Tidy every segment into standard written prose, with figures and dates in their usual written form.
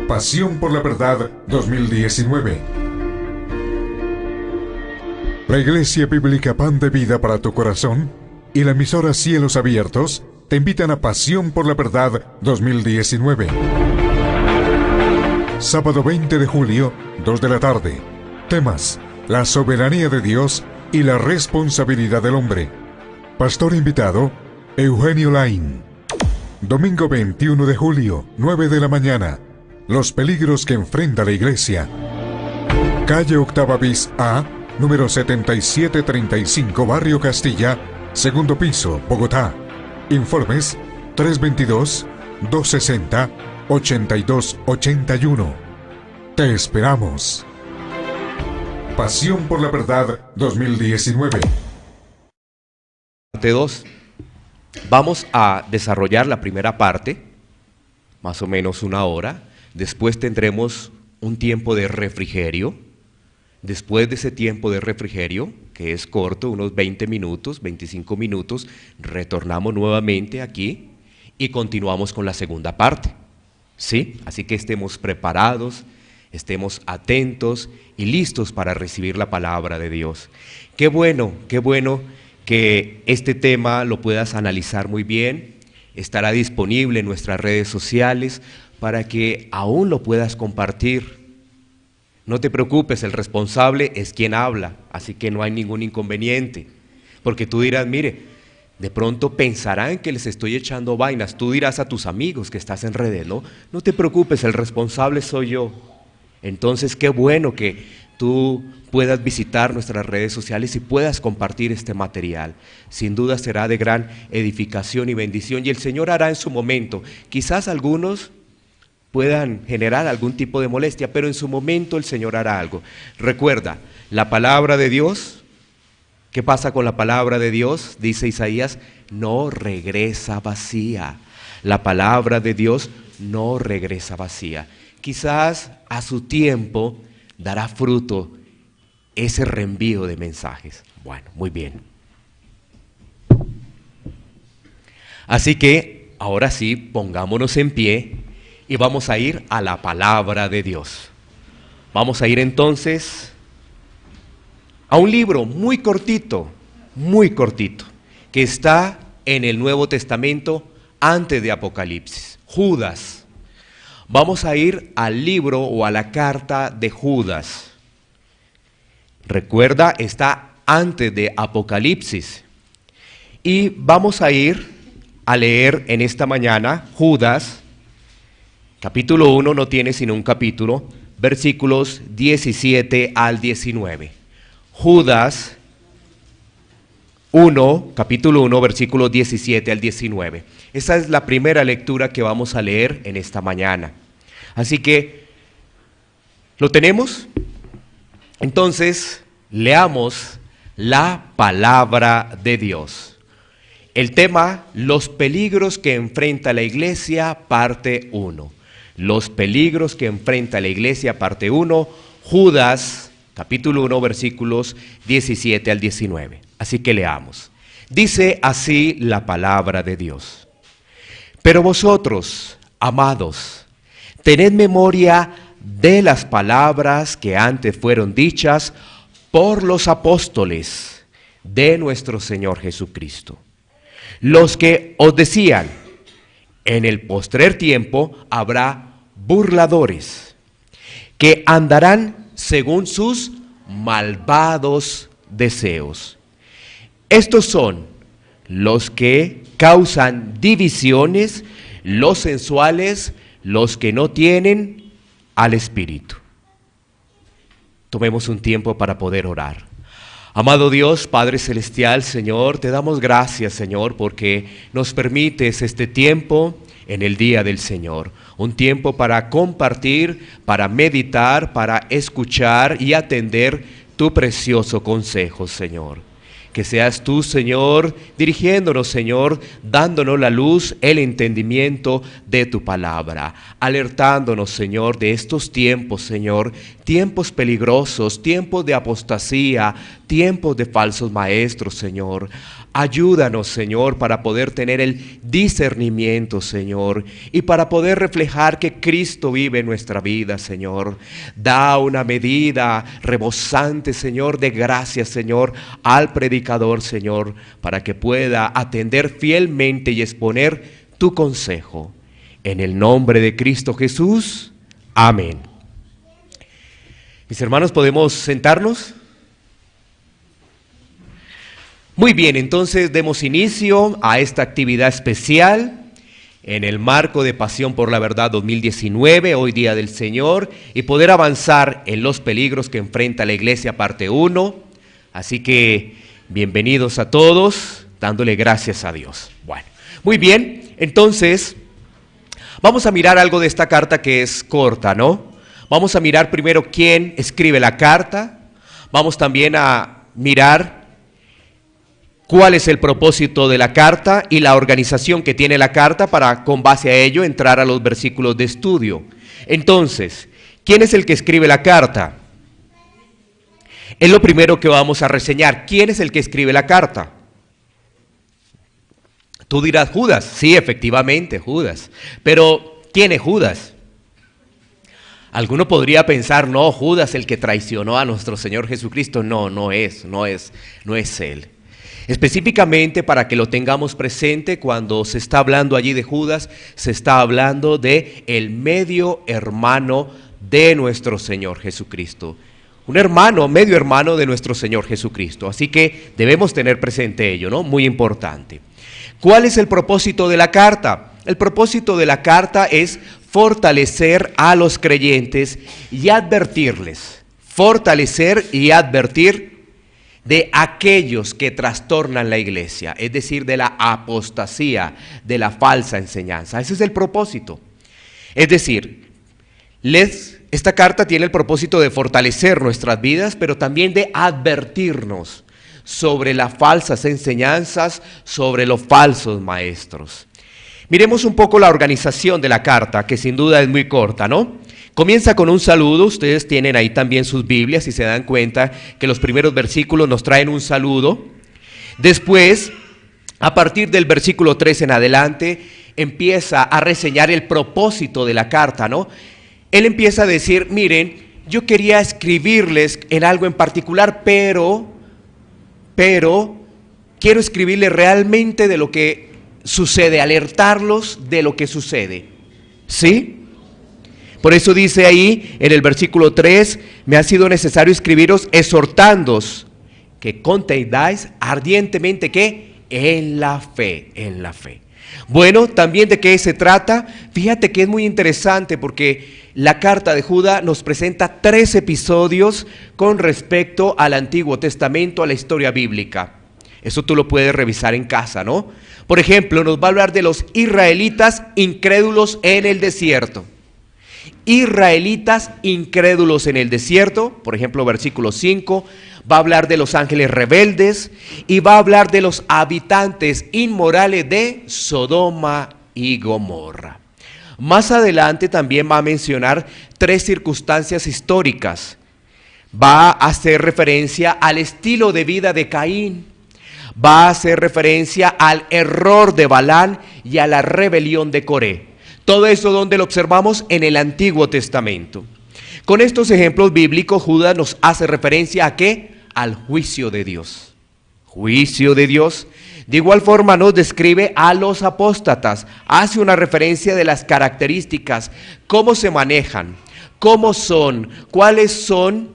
Pasión por la Verdad 2019. La Iglesia Bíblica Pan de Vida para tu Corazón y la emisora Cielos Abiertos te invitan a Pasión por la Verdad 2019. Sábado 20 de julio, 2 de la tarde. Temas: la soberanía de Dios y la responsabilidad del hombre. Pastor invitado: Eugenio Laín. Domingo 21 de julio, 9 de la mañana. Los peligros que enfrenta la Iglesia. Calle Octava bis A, número 7735, Barrio Castilla, segundo piso, Bogotá. Informes: 322-260-8281. Te esperamos. Pasión por la Verdad 2019. Parte 2. Vamos a desarrollar la primera parte, más o menos una hora. Después tendremos un tiempo de refrigerio. Después de ese tiempo de refrigerio, que es corto, unos 20 minutos, 25 minutos, retornamos nuevamente aquí y continuamos con la segunda parte. ¿Sí? Así que estemos preparados, estemos atentos y listos para recibir la palabra de Dios. Qué bueno que este tema lo puedas analizar muy bien. Estará disponible en nuestras redes sociales para que aún lo puedas compartir. No te preocupes, el responsable es quien habla, así que no hay ningún inconveniente. Porque tú dirás, mire, de pronto pensarán que les estoy echando vainas. Tú dirás a tus amigos que estás en redes, ¿no? No te preocupes, el responsable soy yo. Entonces, qué bueno que tú puedas visitar nuestras redes sociales y puedas compartir este material. Sin duda será de gran edificación y bendición, y el Señor hará en su momento. Quizás algunos puedan generar algún tipo de molestia, pero en su momento el Señor hará algo. Recuerda, la palabra de Dios, ¿qué pasa con la palabra de Dios? Dice Isaías, no regresa vacía. La palabra de Dios no regresa vacía. Quizás a su tiempo dará fruto ese reenvío de mensajes. Bueno, muy bien. Así que, ahora sí, pongámonos en pie y vamos a ir a la palabra de Dios. Vamos a ir entonces a un libro muy cortito, que está en el Nuevo Testamento antes de Apocalipsis. Judas. Vamos a ir al libro o a la carta de Judas. Recuerda, está antes de Apocalipsis. Y vamos a ir a leer en esta mañana Judas, capítulo 1, no tiene sino un capítulo, versículos 17 al 19. Judas 1, capítulo 1, versículos 17 al 19. Esa es la primera lectura que vamos a leer en esta mañana. Así que, ¿lo tenemos? Entonces, leamos la palabra de Dios. El tema, los peligros que enfrenta la iglesia, parte 1. Los peligros que enfrenta la iglesia, parte 1, Judas, capítulo 1, versículos 17 al 19. Así que leamos. Dice así la palabra de Dios. Pero vosotros, amados, tened memoria de las palabras que antes fueron dichas por los apóstoles de nuestro Señor Jesucristo, los que os decían, en el postrer tiempo habrá burladores, que andarán según sus malvados deseos. Estos son los que causan divisiones, los sensuales, los que no tienen al Espíritu. Tomemos un tiempo para poder orar. Amado Dios, Padre Celestial, Señor, te damos gracias, Señor, porque nos permites este tiempo en el día del Señor. Un tiempo para compartir, para meditar, para escuchar y atender tu precioso consejo, Señor. Que seas tú, Señor, dirigiéndonos, Señor, dándonos la luz, el entendimiento de tu palabra, alertándonos, Señor, de estos tiempos, Señor, tiempos peligrosos, tiempos de apostasía, tiempos de falsos maestros, Señor. Ayúdanos, Señor, para poder tener el discernimiento, Señor, y para poder reflejar que Cristo vive en nuestra vida, Señor. Da una medida rebosante, Señor, de gracia, Señor, al predicador, Señor, para que pueda atender fielmente y exponer tu consejo. En el nombre de Cristo Jesús, amén. Mis hermanos, ¿podemos sentarnos? Muy bien, entonces demos inicio a esta actividad especial en el marco de Pasión por la Verdad 2019, hoy Día del Señor, y poder avanzar en los peligros que enfrenta la Iglesia, parte 1. Así que bienvenidos a todos, dándole gracias a Dios. Bueno, muy bien, entonces vamos a mirar algo de esta carta que es corta, ¿no? Vamos a mirar primero quién escribe la carta, vamos también a mirar cuál es el propósito de la carta y la organización que tiene la carta para, con base a ello, entrar a los versículos de estudio. Entonces, ¿quién es el que escribe la carta? Es lo primero que vamos a reseñar. ¿Quién es el que escribe la carta? Tú dirás, Judas. Sí, efectivamente, Judas. Pero, ¿quién es Judas? Alguno podría pensar, no, Judas, el que traicionó a nuestro Señor Jesucristo. No es él. Específicamente, para que lo tengamos presente, cuando se está hablando allí de Judas, se está hablando de el medio hermano de nuestro Señor Jesucristo. Un hermano, medio hermano de nuestro Señor Jesucristo. Así que debemos tener presente ello, ¿no? Muy importante. ¿Cuál es el propósito de la carta? El propósito de la carta es fortalecer a los creyentes y advertirles. Fortalecer y advertir de aquellos que trastornan la iglesia, es decir, de la apostasía, de la falsa enseñanza. Ese es el propósito. Es decir, esta carta tiene el propósito de fortalecer nuestras vidas, pero también de advertirnos sobre las falsas enseñanzas, sobre los falsos maestros. Miremos un poco la organización de la carta, que sin duda es muy corta, ¿no? Comienza con un saludo. Ustedes tienen ahí también sus Biblias y se dan cuenta que los primeros versículos nos traen un saludo. Después, a partir del versículo 3 en adelante, empieza a reseñar el propósito de la carta, ¿no? Él empieza a decir, miren, yo quería escribirles en algo en particular, pero quiero escribirles realmente de lo que sucede, alertarlos de lo que sucede, ¿sí? Por eso dice ahí en el versículo 3, me ha sido necesario escribiros exhortándoos que contendáis ardientemente ¿qué? En la fe. Bueno, también de qué se trata. Fíjate que es muy interesante porque la carta de Judas nos presenta 3 episodios con respecto al Antiguo Testamento, a la historia bíblica. Eso tú lo puedes revisar en casa, ¿no? Por ejemplo, nos va a hablar de los israelitas incrédulos en el desierto. Israelitas incrédulos en el desierto, por ejemplo, versículo 5, va a hablar de los ángeles rebeldes y va a hablar de los habitantes inmorales de Sodoma y Gomorra. Más adelante también va a mencionar 3 circunstancias históricas. Va a hacer referencia al estilo de vida de Caín, va a hacer referencia al error de Balán y a la rebelión de Coré. Todo eso donde lo observamos en el Antiguo Testamento. Con estos ejemplos bíblicos, Judas nos hace referencia a ¿qué? Al juicio de Dios. Juicio de Dios. De igual forma nos describe a los apóstatas. Hace una referencia de las características, cómo se manejan, cómo son, cuáles son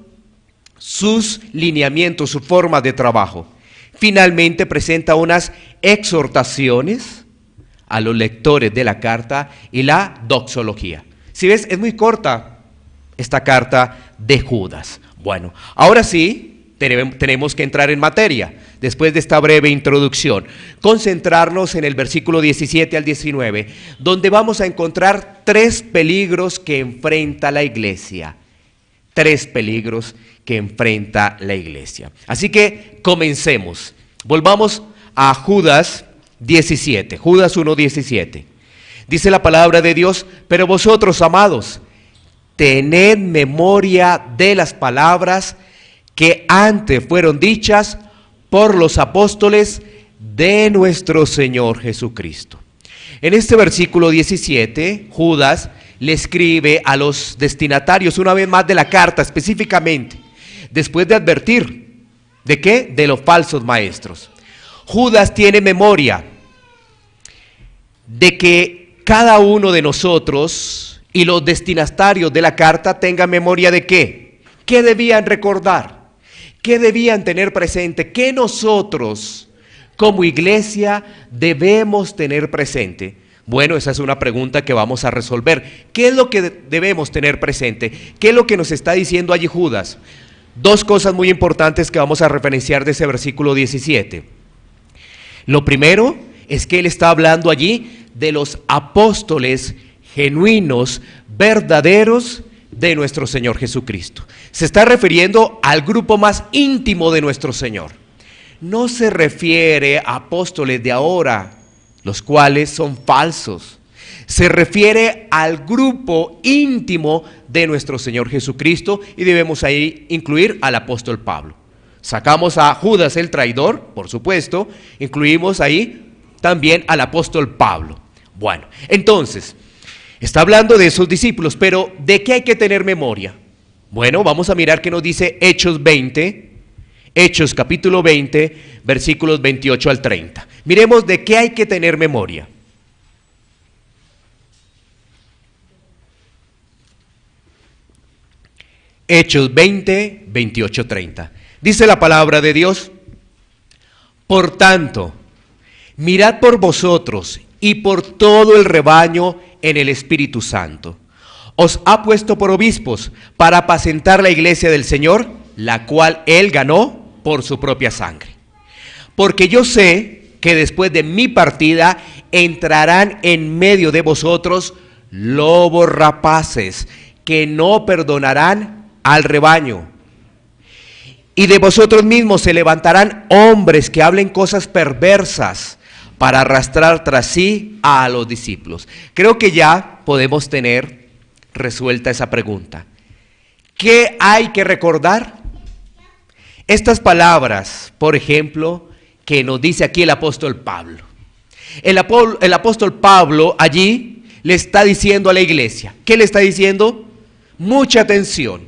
sus lineamientos, su forma de trabajo. Finalmente presenta unas exhortaciones a los lectores de la carta y la doxología. Si ves, es muy corta esta carta de Judas. Bueno, ahora sí, tenemos que entrar en materia, después de esta breve introducción. Concentrarnos en el versículo 17 al 19, donde vamos a encontrar 3 peligros que enfrenta la iglesia. 3 peligros que enfrenta la iglesia. Así que comencemos. Volvamos a Judas 17, Judas 1:17. Dice la palabra de Dios, pero vosotros, amados, tened memoria de las palabras que antes fueron dichas por los apóstoles de nuestro Señor Jesucristo. En este versículo 17, Judas le escribe a los destinatarios una vez más de la carta específicamente, después de advertir, ¿de qué? De los falsos maestros. Judas tiene memoria de que cada uno de nosotros y los destinatarios de la carta tengan memoria de qué. ¿Qué debían recordar? ¿Qué debían tener presente? ¿Qué nosotros como iglesia debemos tener presente? Bueno, esa es una pregunta que vamos a resolver. ¿Qué es lo que debemos tener presente? ¿Qué es lo que nos está diciendo allí Judas? Dos cosas muy importantes que vamos a referenciar de ese versículo 17. Lo primero es que él está hablando allí de los apóstoles genuinos, verdaderos de nuestro Señor Jesucristo. Se está refiriendo al grupo más íntimo de nuestro Señor. No se refiere a apóstoles de ahora, los cuales son falsos. Se refiere al grupo íntimo de nuestro Señor Jesucristo y debemos ahí incluir al apóstol Pablo. Sacamos a Judas el traidor, por supuesto, incluimos ahí también al apóstol Pablo. Bueno, entonces, está hablando de esos discípulos, pero ¿de qué hay que tener memoria? Bueno, vamos a mirar qué nos dice Hechos 20, Hechos capítulo 20, versículos 28 al 30. Miremos de qué hay que tener memoria. Hechos 20, 28, 30. Dice la palabra de Dios: por tanto, mirad por vosotros y por todo el rebaño en el Espíritu Santo. Os ha puesto por obispos para apacentar la iglesia del Señor, la cual Él ganó por su propia sangre. Porque yo sé que después de mi partida entrarán en medio de vosotros lobos rapaces que no perdonarán al rebaño. Y de vosotros mismos se levantarán hombres que hablen cosas perversas para arrastrar tras sí a los discípulos. Creo que ya podemos tener resuelta esa pregunta. ¿Qué hay que recordar? Estas palabras, por ejemplo, que nos dice aquí el apóstol Pablo. El apóstol Pablo allí le está diciendo a la iglesia. ¿Qué le está diciendo? Mucha atención,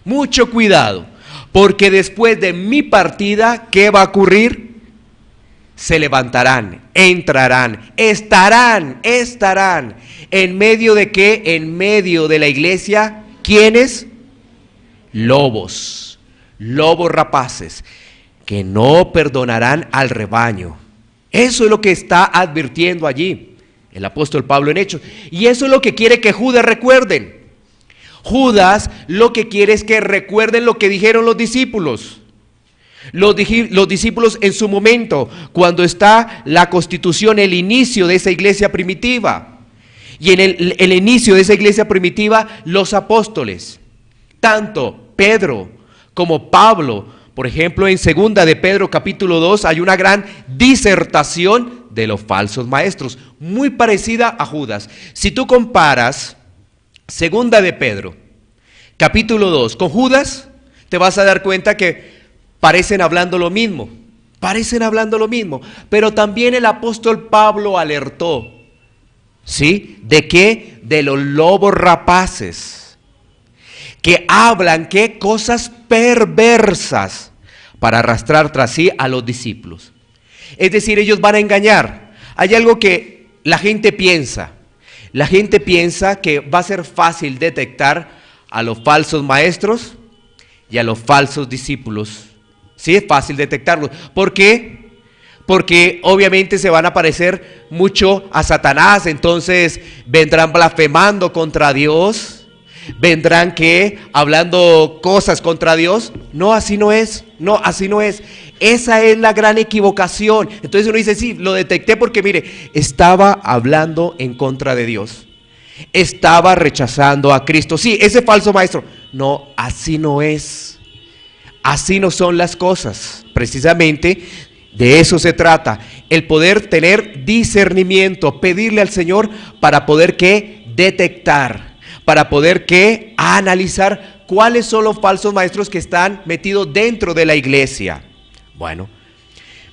mucho cuidado, porque después de mi partida, ¿qué va a ocurrir? Se levantarán, entrarán, estarán. ¿En medio de qué? En medio de la iglesia, ¿quiénes? Lobos rapaces, que no perdonarán al rebaño. Eso es lo que está advirtiendo allí el apóstol Pablo en Hechos. Y eso es lo que quiere que Judas recuerden. Judas lo que quiere es que recuerden lo que dijeron los discípulos. Los discípulos en su momento, cuando está la constitución, el inicio de esa iglesia primitiva. Y en el inicio de esa iglesia primitiva, los apóstoles, tanto Pedro como Pablo. Por ejemplo, en segunda de Pedro capítulo 2 hay una gran disertación de los falsos maestros, muy parecida a Judas. Si tú comparas segunda de Pedro capítulo 2 con Judas, te vas a dar cuenta que parecen hablando lo mismo, pero también el apóstol Pablo alertó, ¿sí? ¿De qué? De los lobos rapaces, que hablan, ¿qué? Cosas perversas para arrastrar tras sí a los discípulos. Es decir, ellos van a engañar. Hay algo que la gente piensa que va a ser fácil detectar a los falsos maestros y a los falsos discípulos. Sí, es fácil detectarlos. ¿Por qué? Porque obviamente se van a parecer mucho a Satanás, entonces vendrán blasfemando contra Dios, vendrán hablando cosas contra Dios. No, así no es. Esa es la gran equivocación. Entonces uno dice, sí, lo detecté porque mire, estaba hablando en contra de Dios, estaba rechazando a Cristo. Sí, ese falso maestro. No, así no es. Así no son las cosas. Precisamente de eso se trata. El poder tener discernimiento, pedirle al Señor para poder detectar, para poder ¿qué? Analizar cuáles son los falsos maestros que están metidos dentro de la iglesia. Bueno,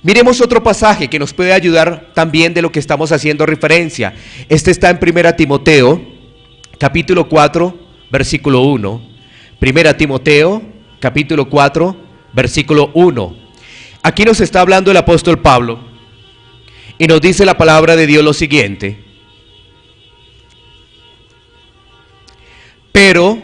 miremos otro pasaje que nos puede ayudar también de lo que estamos haciendo referencia. Este está en 1 Timoteo, capítulo 4, versículo 1. 1 Timoteo, capítulo 4, versículo 1. Aquí nos está hablando el apóstol Pablo y nos dice la palabra de Dios lo siguiente: pero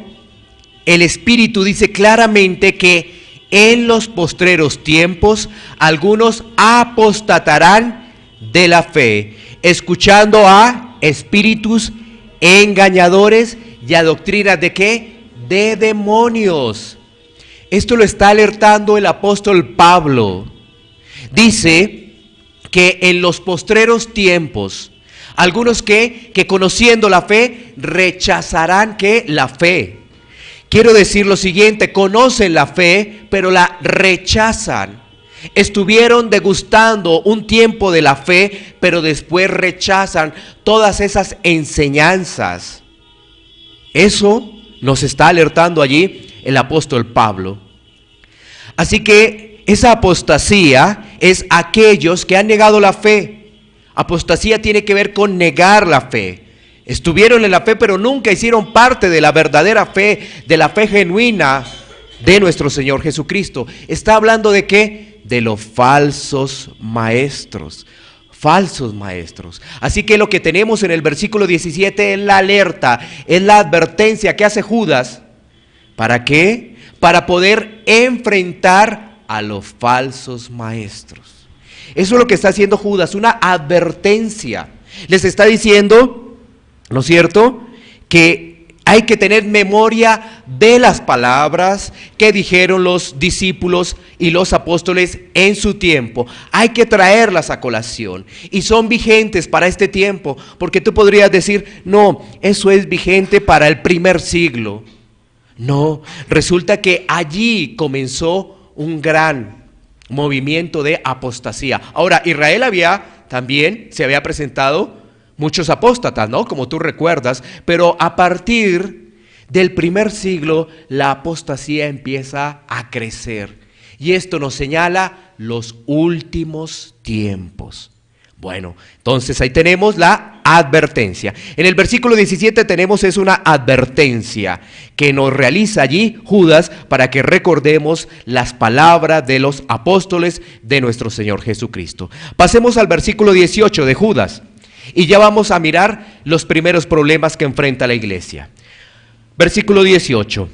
el Espíritu dice claramente que en los postreros tiempos algunos apostatarán de la fe, escuchando a espíritus engañadores y a doctrinas ¿de qué? De demonios. Esto lo está alertando el apóstol Pablo. Dice que en los postreros tiempos algunos que conociendo la fe rechazarán ¿qué? La fe. Quiero decir lo siguiente: conocen la fe, pero la rechazan. Estuvieron degustando un tiempo de la fe, pero después rechazan todas esas enseñanzas. Eso nos está alertando allí el apóstol Pablo. Así que esa apostasía es aquellos que han negado la fe. Apostasía tiene que ver con negar la fe. Estuvieron en la fe, pero nunca hicieron parte de la verdadera fe, de la fe genuina de nuestro Señor Jesucristo. Está hablando de ¿qué? De los falsos maestros. Falsos maestros. Así que lo que tenemos en el versículo 17 es la alerta, es la advertencia que hace Judas. ¿Para qué? Para poder enfrentar a los falsos maestros. Eso es lo que está haciendo Judas, una advertencia. Les está diciendo, ¿no es cierto?, que hay que tener memoria de las palabras que dijeron los discípulos y los apóstoles en su tiempo. Hay que traerlas a colación y son vigentes para este tiempo, porque tú podrías decir, no, eso es vigente para el primer siglo. No, resulta que allí comenzó un gran movimiento de apostasía. Ahora, Israel se había presentado muchos apóstatas, ¿no? Como tú recuerdas, pero a partir del primer siglo la apostasía empieza a crecer. Y esto nos señala los últimos tiempos. Bueno, entonces ahí tenemos la advertencia. En el versículo 17 tenemos una advertencia que nos realiza allí Judas para que recordemos las palabras de los apóstoles de nuestro Señor Jesucristo. Pasemos al versículo 18 de Judas. Y ya vamos a mirar los primeros problemas que enfrenta la iglesia. Versículo 18.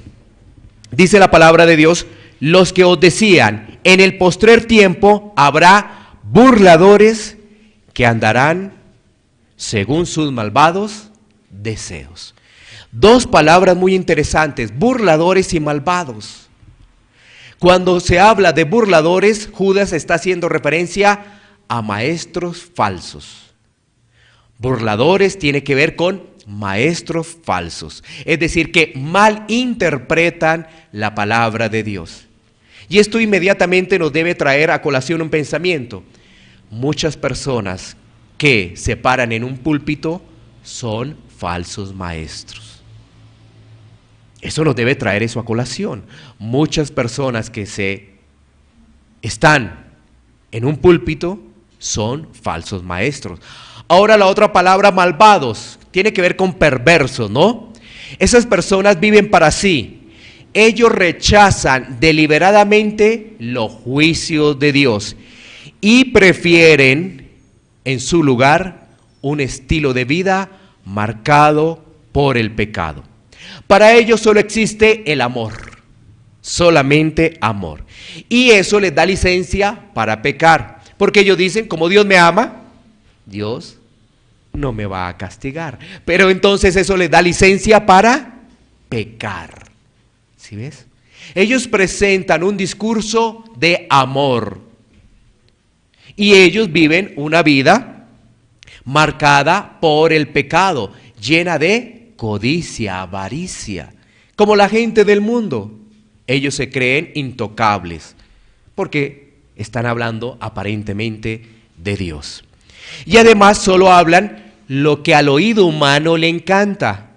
Dice la palabra de Dios: los que os decían, en el postrer tiempo habrá burladores que andarán según sus malvados deseos. Dos palabras muy interesantes: burladores y malvados. Cuando se habla de burladores, Judas está haciendo referencia a maestros falsos. Burladores tiene que ver con maestros falsos, es decir, que malinterpretan la palabra de Dios. Y esto inmediatamente nos debe traer a colación un pensamiento. Muchas personas que se paran en un púlpito son falsos maestros. Eso nos debe traer eso a colación. Muchas personas que están en un púlpito son falsos maestros. Ahora la otra palabra, malvados, tiene que ver con perversos, ¿no? Esas personas viven para sí. Ellos rechazan deliberadamente los juicios de Dios y prefieren en su lugar un estilo de vida marcado por el pecado. Para ellos solo existe el amor, solamente amor. Y eso les da licencia para pecar, porque ellos dicen, como Dios me ama, Dios no me va a castigar. Pero entonces eso les da licencia para pecar. ¿Sí ves? Ellos presentan un discurso de amor. Y ellos viven una vida marcada por el pecado, llena de codicia, avaricia. Como la gente del mundo. Ellos se creen intocables, porque están hablando aparentemente de Dios. Y además solo hablan lo que al oído humano le encanta.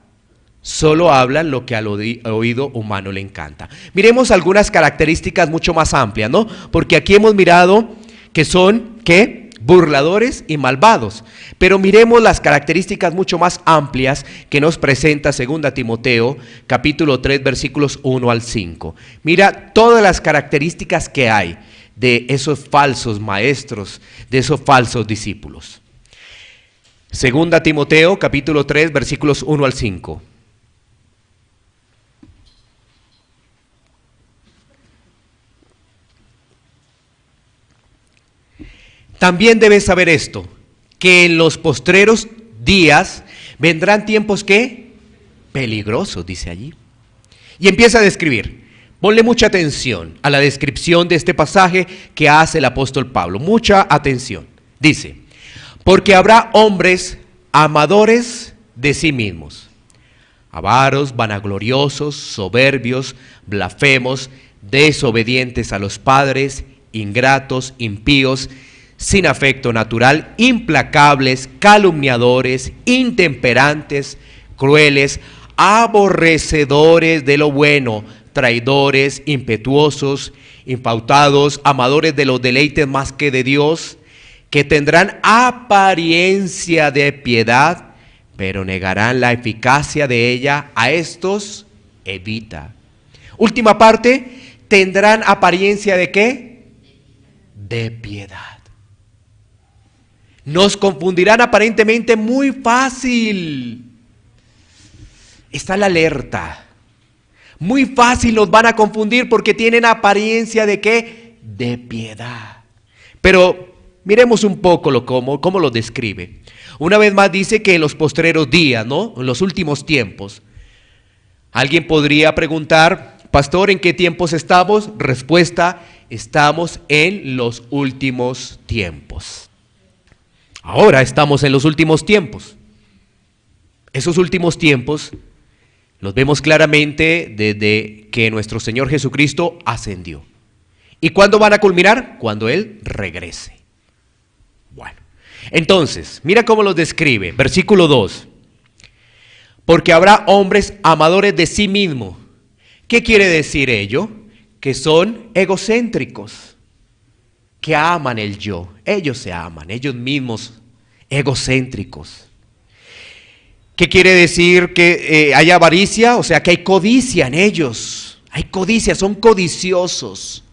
Solo hablan lo que al oído humano le encanta. Miremos algunas características mucho más amplias, ¿no? Porque aquí hemos mirado que son, ¿qué? Burladores y malvados. Pero miremos las características mucho más amplias que nos presenta 2 Timoteo, capítulo 3, versículos 1 al 5. Mira todas las características que hay de esos falsos maestros, de esos falsos discípulos. 2 Timoteo, capítulo 3, versículos 1 al 5. También debes saber esto, que en los postreros días vendrán tiempos que peligrosos, dice allí. Y empieza a describir. Ponle mucha atención a la descripción de este pasaje que hace el apóstol Pablo. Mucha atención. Dice, porque habrá hombres amadores de sí mismos, avaros, vanagloriosos, soberbios, blasfemos, desobedientes a los padres, ingratos, impíos, sin afecto natural, implacables, calumniadores, intemperantes, crueles, aborrecedores de lo bueno, traidores, impetuosos, impautados, amadores de los deleites más que de Dios, que tendrán apariencia de piedad, pero negarán la eficacia de ella. A estos evita. Última parte, tendrán apariencia de ¿qué? De piedad. Nos confundirán aparentemente muy fácil. Está la alerta. Muy fácil los van a confundir porque tienen apariencia de ¿qué? De piedad. Pero miremos un poco cómo lo describe. Una vez más dice que en los postreros días, ¿no? En los últimos tiempos. Alguien podría preguntar, pastor, ¿en qué tiempos estamos? Respuesta, estamos en los últimos tiempos. Ahora estamos en los últimos tiempos. Esos últimos tiempos los vemos claramente desde que nuestro Señor Jesucristo ascendió. ¿Y cuándo van a culminar? Cuando Él regrese. Bueno, entonces, mira cómo los describe. Versículo 2. Porque habrá hombres amadores de sí mismo. ¿Qué quiere decir ello? Que son egocéntricos, que aman el yo. Ellos se aman, ellos mismos, egocéntricos. ¿Qué quiere decir que hay avaricia? O sea, que hay codicia en ellos. Hay codicia, son codiciosos.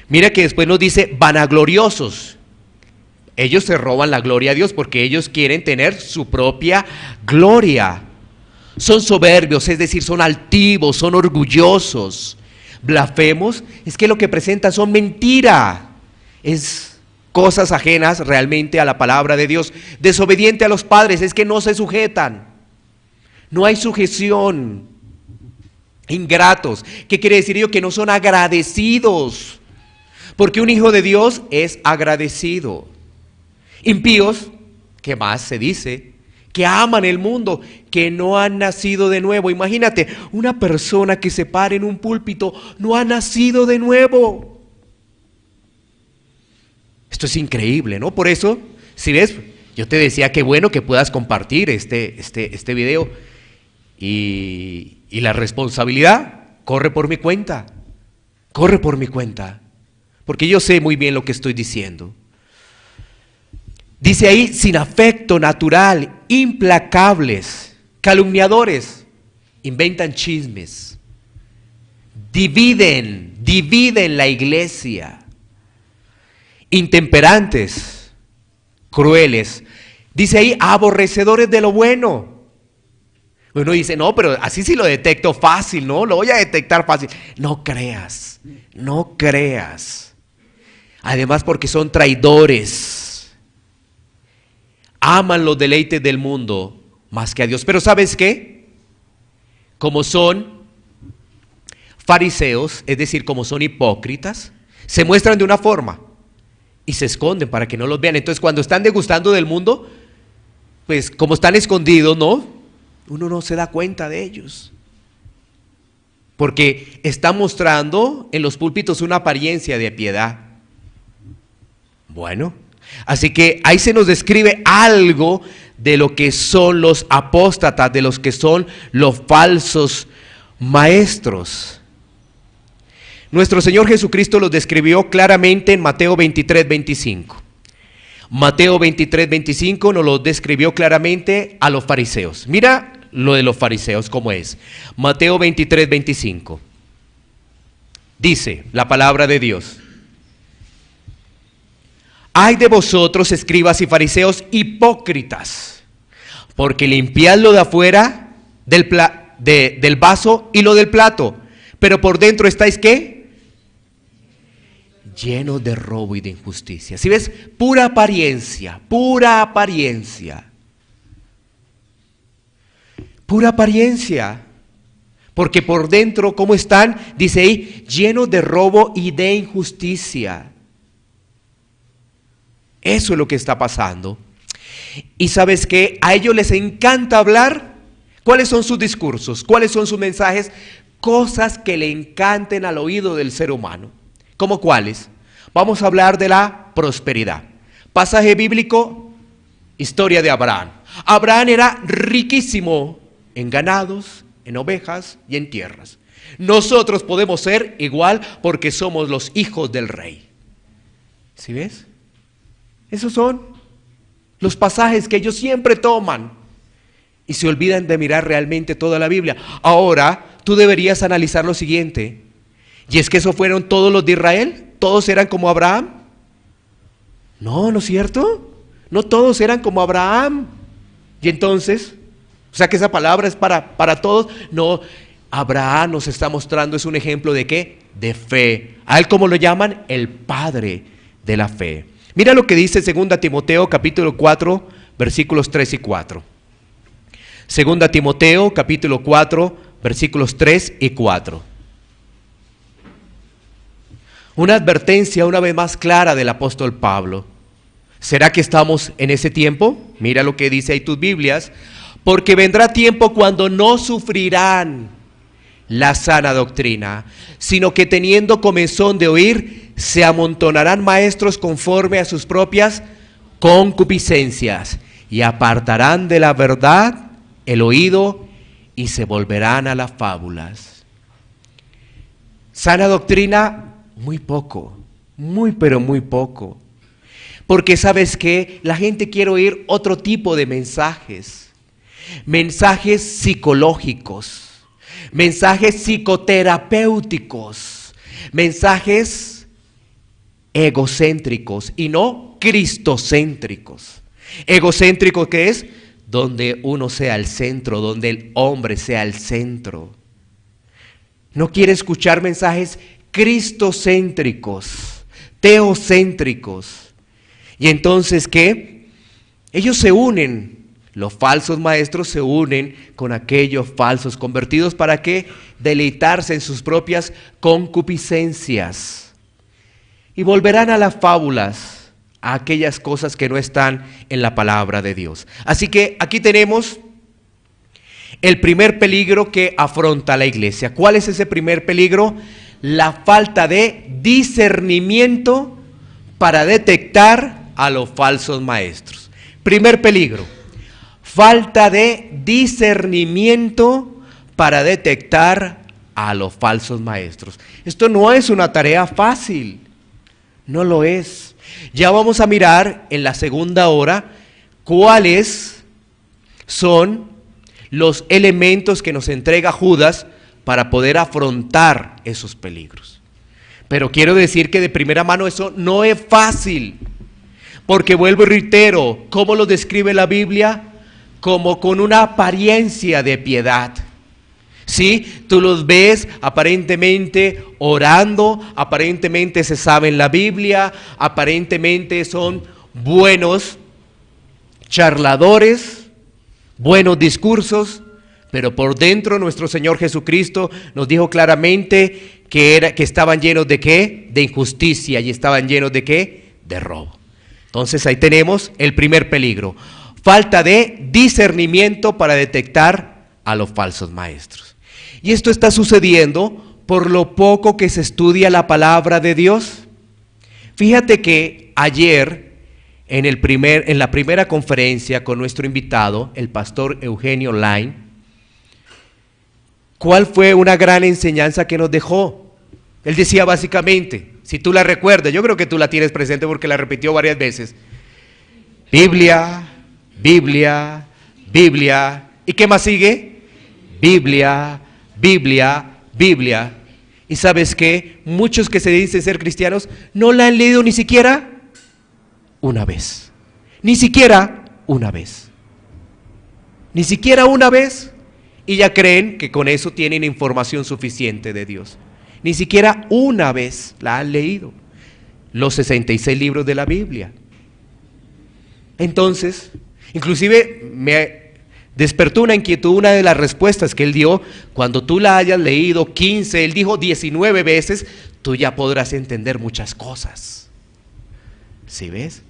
Mira que después nos dice vanagloriosos. Ellos se roban la gloria a Dios porque ellos quieren tener su propia gloria. Son soberbios, es decir, son altivos, son orgullosos. Blasfemos, es que lo que presentan son mentira. Es cosas ajenas realmente a la palabra de Dios. Desobediente a los padres, es que no se sujetan. No hay sujeción. Ingratos, ¿qué quiere decir ello? Que no son agradecidos. Porque un hijo de Dios es agradecido. Impíos, ¿qué más se dice? Que aman el mundo, que no han nacido de nuevo. Imagínate, una persona que se para en un púlpito no ha nacido de nuevo. Esto es increíble, ¿no? Por eso, si ves, yo te decía que bueno que puedas compartir este video. Y la responsabilidad corre por mi cuenta. Corre por mi cuenta. Porque yo sé muy bien lo que estoy diciendo. Dice ahí, sin afecto natural, implacables, calumniadores, inventan chismes, dividen la iglesia, intemperantes, crueles. Dice ahí, aborrecedores de lo bueno. Uno dice, no, pero así sí lo detecto fácil, ¿no? Lo voy a detectar fácil. No creas, no creas. Además porque son traidores. Aman los deleites del mundo más que a Dios. Pero ¿sabes qué? Como son fariseos, es decir, como son hipócritas, se muestran de una forma y se esconden para que no los vean. Entonces cuando están degustando del mundo, pues como están escondidos, ¿no? Uno no se da cuenta de ellos. Porque están mostrando en los púlpitos una apariencia de piedad. Bueno, así que ahí se nos describe algo de lo que son los apóstatas, de los que son los falsos maestros. Nuestro Señor Jesucristo los describió claramente en Mateo 23:25. Mateo 23:25 nos lo describió claramente a los fariseos. Mira lo de los fariseos cómo es. Mateo 23:25. Dice la palabra de Dios: ay de vosotros, escribas y fariseos hipócritas, porque limpiad lo de afuera del vaso y lo del plato, pero por dentro estáis ¿qué? Llenos de robo y de injusticia. ¿Sí ves? Pura apariencia, pura apariencia. Pura apariencia. Porque por dentro, ¿cómo están? Dice ahí, llenos de robo y de injusticia. Eso es lo que está pasando. Y ¿sabes qué? A ellos les encanta hablar. ¿Cuáles son sus discursos? ¿Cuáles son sus mensajes? Cosas que le encanten al oído del ser humano. ¿Cómo cuáles? Vamos a hablar de la prosperidad. Pasaje bíblico, historia de Abraham. Abraham era riquísimo en ganados, en ovejas y en tierras. Nosotros podemos ser igual porque somos los hijos del rey. ¿Sí ves? Esos son los pasajes que ellos siempre toman y se olvidan de mirar realmente toda la Biblia. Ahora, tú deberías analizar lo siguiente. ¿Y es que esos fueron todos los de Israel? ¿Todos eran como Abraham? No, ¿no es cierto? No todos eran como Abraham. Y entonces, o sea que esa palabra es para todos. No, Abraham nos está mostrando, es un ejemplo de ¿qué? De fe. A él, ¿cómo lo llaman? El padre de la fe. Mira lo que dice 2 Timoteo capítulo 4, versículos 3 y 4. 2 Timoteo capítulo 4, versículos 3 y 4. Una advertencia una vez más clara del apóstol Pablo. ¿Será que estamos en ese tiempo? Mira lo que dice ahí tus Biblias. Porque vendrá tiempo cuando no sufrirán la sana doctrina, sino que teniendo comezón de oír, se amontonarán maestros conforme a sus propias concupiscencias y apartarán de la verdad el oído y se volverán a las fábulas. Sana doctrina, muy poco, muy pero muy poco. Porque ¿sabes qué? La gente quiere oír otro tipo de mensajes. Mensajes psicológicos, mensajes psicoterapéuticos, mensajes egocéntricos y no cristocéntricos. Egocéntrico, ¿qué es? Donde uno sea el centro, donde el hombre sea el centro. No quiere escuchar mensajes cristocéntricos, teocéntricos. Y entonces, ¿qué? Ellos se unen. Los falsos maestros se unen con aquellos falsos convertidos para que deleitarse en sus propias concupiscencias. Y volverán a las fábulas, a aquellas cosas que no están en la palabra de Dios. Así que aquí tenemos el primer peligro que afronta la iglesia. ¿Cuál es ese primer peligro? La falta de discernimiento para detectar a los falsos maestros. Primer peligro. Falta de discernimiento para detectar a los falsos maestros. Esto no es una tarea fácil, no lo es. Ya vamos a mirar en la segunda hora cuáles son los elementos que nos entrega Judas para poder afrontar esos peligros. Pero quiero decir que de primera mano eso no es fácil, porque vuelvo y reitero, ¿cómo lo describe la Biblia? Como con una apariencia de piedad. ¿Sí? Tú los ves aparentemente orando, aparentemente se saben la Biblia, aparentemente son buenos charladores, buenos discursos, pero por dentro nuestro Señor Jesucristo nos dijo claramente que estaban llenos de ¿qué? De injusticia, y estaban llenos de ¿qué? De robo. Entonces ahí tenemos el primer peligro. Falta de discernimiento para detectar a los falsos maestros. Y esto está sucediendo por lo poco que se estudia la palabra de Dios. Fíjate que ayer en la primera conferencia con nuestro invitado, el pastor Eugenio Lain, ¿cuál fue una gran enseñanza que nos dejó? Él decía básicamente, si tú la recuerdas, yo creo que tú la tienes presente porque la repitió varias veces: Biblia, Biblia, Biblia. ¿Y qué más sigue? Biblia, Biblia, Biblia. ¿Y sabes qué? Muchos que se dicen ser cristianos no la han leído ni siquiera una vez. Ni siquiera una vez. Ni siquiera una vez. Y ya creen que con eso tienen información suficiente de Dios. Ni siquiera una vez la han leído. Los 66 libros de la Biblia. Entonces, inclusive me despertó una inquietud, una de las respuestas que él dio: cuando tú la hayas leído 15, él dijo 19 veces, tú ya podrás entender muchas cosas. ¿Sí ves?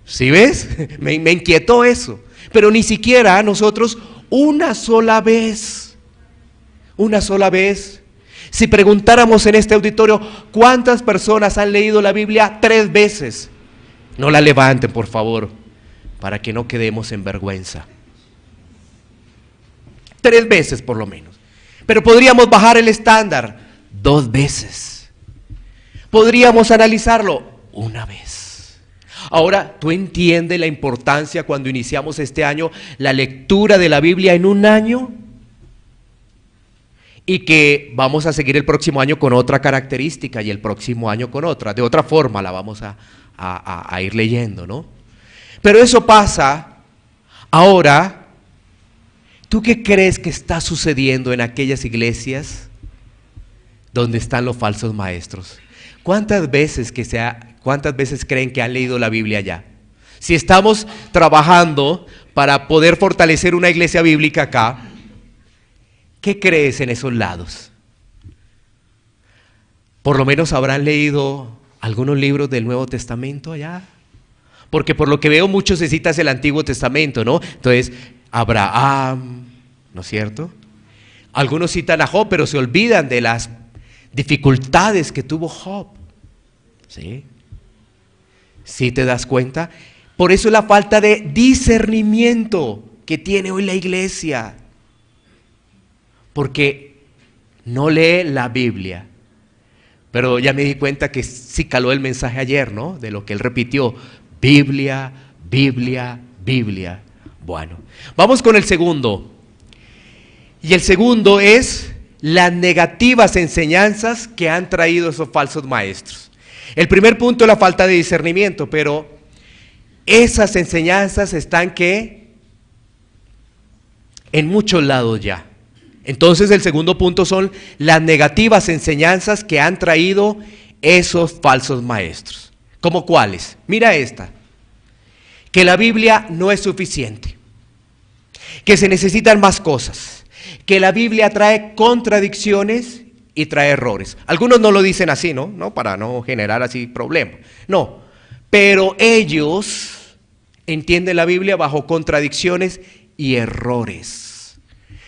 ¿Sí ves? Me inquietó eso. Pero ni siquiera nosotros una sola vez. Si preguntáramos en este auditorio, ¿cuántas personas han leído la Biblia 3 veces? No la levanten, por favor, para que no quedemos en vergüenza. 3 veces por lo menos. Pero podríamos bajar el estándar 2 veces. Podríamos analizarlo 1 vez. Ahora, ¿tú entiendes la importancia cuando iniciamos este año la lectura de la Biblia en un año? Y que vamos a seguir el próximo año con otra característica y el próximo año con otra. De otra forma la vamos a ir leyendo, ¿no? Pero eso pasa ahora. ¿Tú qué crees que está sucediendo en aquellas iglesias donde están los falsos maestros? ¿Cuántas veces creen que han leído la Biblia ya? Si estamos trabajando para poder fortalecer una iglesia bíblica acá, ¿qué crees en esos lados? Por lo menos habrán leído algunos libros del Nuevo Testamento allá. Porque por lo que veo muchos se citan el Antiguo Testamento, ¿no? Entonces, Abraham, ¿no es cierto? Algunos citan a Job, pero se olvidan de las dificultades que tuvo Job. ¿Sí? ¿Sí te das cuenta? Por eso es la falta de discernimiento que tiene hoy la iglesia. Porque no lee la Biblia. Pero ya me di cuenta que sí caló el mensaje ayer, ¿no? De lo que él repitió: Biblia, Biblia, Biblia. Bueno, vamos con el segundo. Y el segundo es las negativas enseñanzas que han traído esos falsos maestros. El primer punto es la falta de discernimiento, pero esas enseñanzas están ¿qué? En muchos lados ya. Entonces el segundo punto son las negativas enseñanzas que han traído esos falsos maestros. ¿Cómo cuáles? Mira esta: que la Biblia no es suficiente, que se necesitan más cosas, que la Biblia trae contradicciones y trae errores. Algunos no lo dicen así, ¿no? Para no generar así problemas. No, pero ellos entienden la Biblia bajo contradicciones y errores.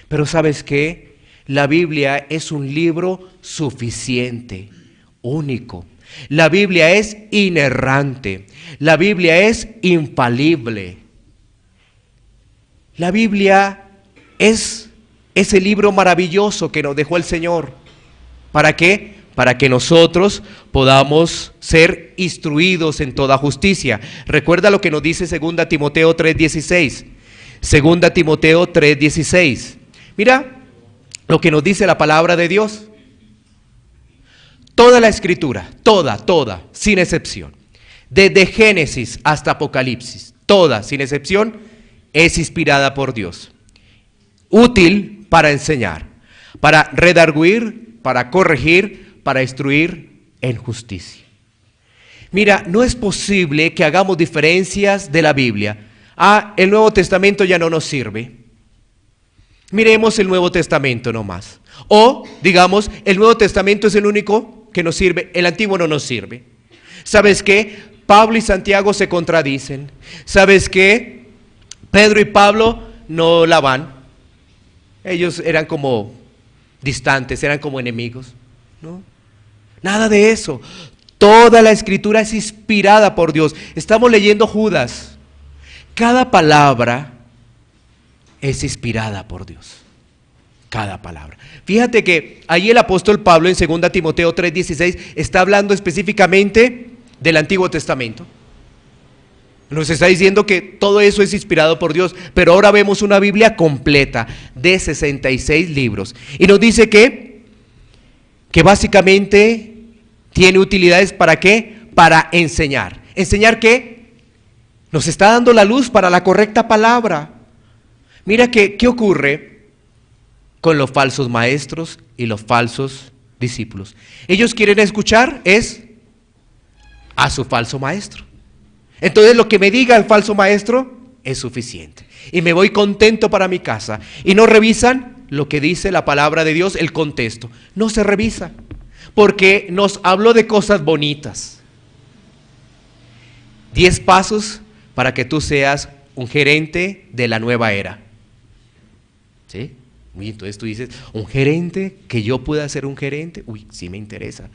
Pero ¿sabes qué? La Biblia es un libro suficiente, único. La Biblia es inerrante. La Biblia es infalible. La Biblia es ese libro maravilloso que nos dejó el Señor. ¿Para qué? Para que nosotros podamos ser instruidos en toda justicia. Recuerda lo que nos dice 2 Timoteo 3:16. 2 Timoteo 3:16. Mira lo que nos dice la palabra de Dios. Toda la escritura, toda, sin excepción, desde Génesis hasta Apocalipsis, toda, sin excepción, es inspirada por Dios. Útil para enseñar, para redarguir, para corregir, para instruir en justicia. Mira, no es posible que hagamos diferencias de la Biblia. El Nuevo Testamento ya no nos sirve. Miremos el Nuevo Testamento nomás. O, digamos, el Nuevo Testamento es el único que nos sirve, el Antiguo no nos sirve. ¿Sabes qué? Pablo y Santiago se contradicen. ¿Sabes qué? Pedro y Pablo no la van. Ellos eran como distantes, eran como enemigos, ¿no? Nada de eso. Toda la escritura es inspirada por Dios. Estamos leyendo Judas. Cada palabra es inspirada por Dios. Cada palabra. Fíjate que ahí el apóstol Pablo en 2 Timoteo 3:16 está hablando específicamente del Antiguo Testamento. Nos está diciendo que todo eso es inspirado por Dios, pero ahora vemos una Biblia completa de 66 libros. Y nos dice que básicamente tiene utilidades ¿para qué? Para enseñar. ¿Enseñar qué? Nos está dando la luz para la correcta palabra. Mira que, ¿qué ocurre con los falsos maestros y los falsos discípulos? Ellos quieren escuchar es a su falso maestro. Entonces lo que me diga el falso maestro es suficiente. Y me voy contento para mi casa. Y no revisan lo que dice la palabra de Dios, el contexto. No se revisa. Porque nos habló de cosas bonitas. 10 pasos para que tú seas un gerente de la nueva era. ¿Sí? Uy, entonces tú dices, ¿un gerente? ¿Que yo pueda ser un gerente? Uy, sí me interesa.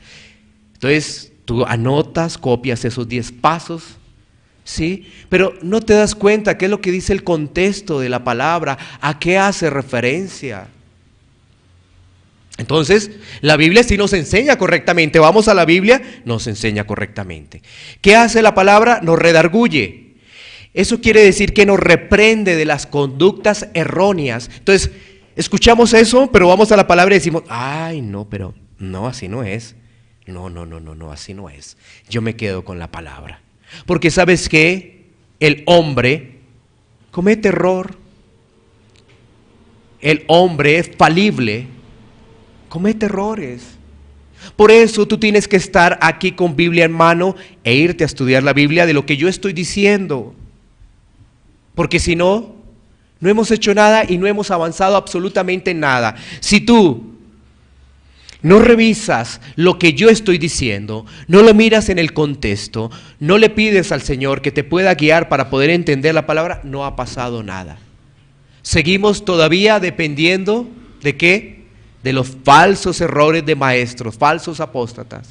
Entonces tú anotas, copias esos 10 pasos, ¿sí? Pero no te das cuenta qué es lo que dice el contexto de la palabra, a qué hace referencia. Entonces, la Biblia sí nos enseña correctamente. Vamos a la Biblia, nos enseña correctamente. ¿Qué hace la palabra? Nos redarguye. Eso quiere decir que nos reprende de las conductas erróneas. Entonces, escuchamos eso, pero vamos a la palabra y decimos, ay, no, pero no, así no es. No, así no es. Yo me quedo con la palabra. Porque ¿sabes qué? El hombre comete error. El hombre es falible. Comete errores. Por eso tú tienes que estar aquí con Biblia en mano e irte a estudiar la Biblia de lo que yo estoy diciendo. Porque si no, no hemos hecho nada y no hemos avanzado absolutamente nada. Si tú no revisas lo que yo estoy diciendo, no lo miras en el contexto, no le pides al Señor que te pueda guiar para poder entender la palabra, no ha pasado nada. Seguimos todavía dependiendo ¿de qué? De los falsos errores de maestros, falsos apóstatas.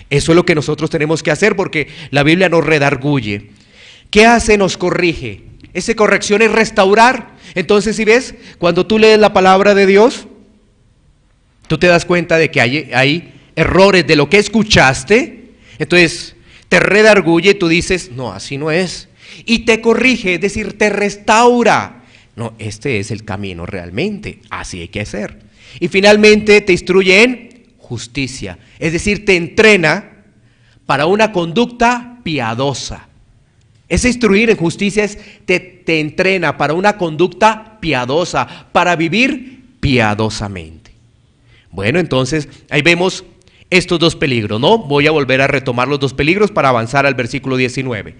Eso es lo que nosotros tenemos que hacer porque la Biblia nos redarguye. ¿Qué hace? Nos corrige. Esa corrección es restaurar. Entonces, si ves, cuando tú lees la palabra de Dios, tú te das cuenta de que hay errores de lo que escuchaste. Entonces, te redarguye y tú dices, no, así no es. Y te corrige, es decir, te restaura. No, este es el camino realmente, así hay que hacer. Y finalmente te instruye en justicia, es decir, te entrena para una conducta piadosa. Ese instruir en justicia es te entrena para una conducta piadosa, para vivir piadosamente. Bueno, entonces ahí vemos estos 2 peligros, ¿no? Voy a volver a retomar los 2 peligros para avanzar al versículo 19.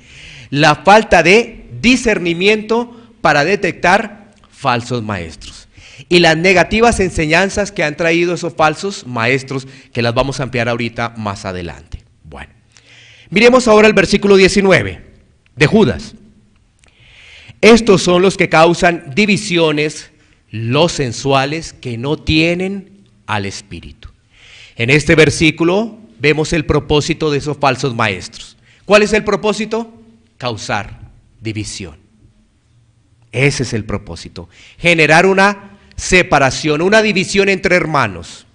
La falta de discernimiento para detectar falsos maestros. Y las negativas enseñanzas que han traído esos falsos maestros, que las vamos a ampliar ahorita más adelante. Bueno, miremos ahora el versículo 19 de Judas. Estos son los que causan divisiones, los sensuales que no tienen al Espíritu. En este versículo vemos el propósito de esos falsos maestros. ¿Cuál es el propósito? Causar división. Ese es el propósito. Generar una separación, una división entre hermanos.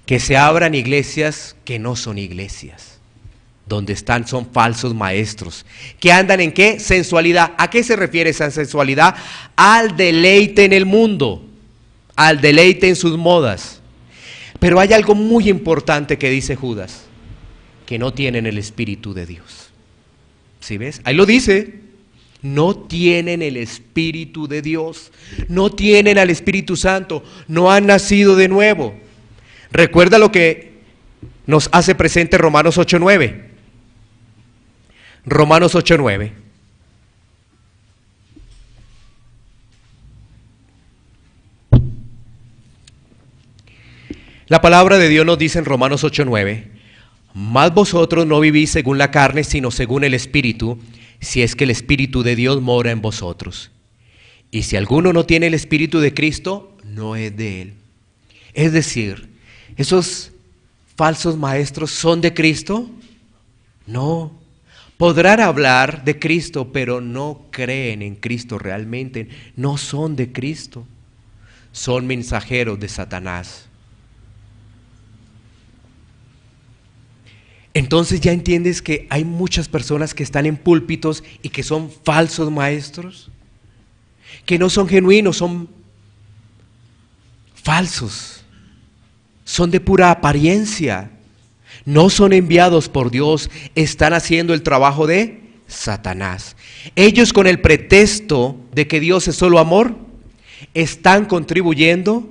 Que se abran iglesias que no son iglesias. Donde son falsos maestros. ¿Que andan en qué? Sensualidad. ¿A qué se refiere esa sensualidad? Al deleite en el mundo. Al deleite en sus modas. Pero hay algo muy importante que dice Judas. Que no tienen el Espíritu de Dios. ¿Sí ves? Ahí lo dice. No tienen el Espíritu de Dios, no tienen al Espíritu Santo, no han nacido de nuevo. Recuerda lo que nos hace presente Romanos 8:9. Romanos 8:9. La palabra de Dios nos dice en Romanos 8:9, mas vosotros no vivís según la carne, sino según el Espíritu, si es que el Espíritu de Dios mora en vosotros. Y si alguno no tiene el Espíritu de Cristo, no es de él. Es decir, esos falsos maestros son de Cristo? No. Podrán hablar de Cristo, pero no creen en Cristo realmente. No son de Cristo. Son mensajeros de Satanás. Entonces ya entiendes que hay muchas personas que están en púlpitos y que son falsos maestros, que no son genuinos, son falsos, son de pura apariencia, no son enviados por Dios, están haciendo el trabajo de Satanás. Ellos, con el pretexto de que Dios es solo amor, están contribuyendo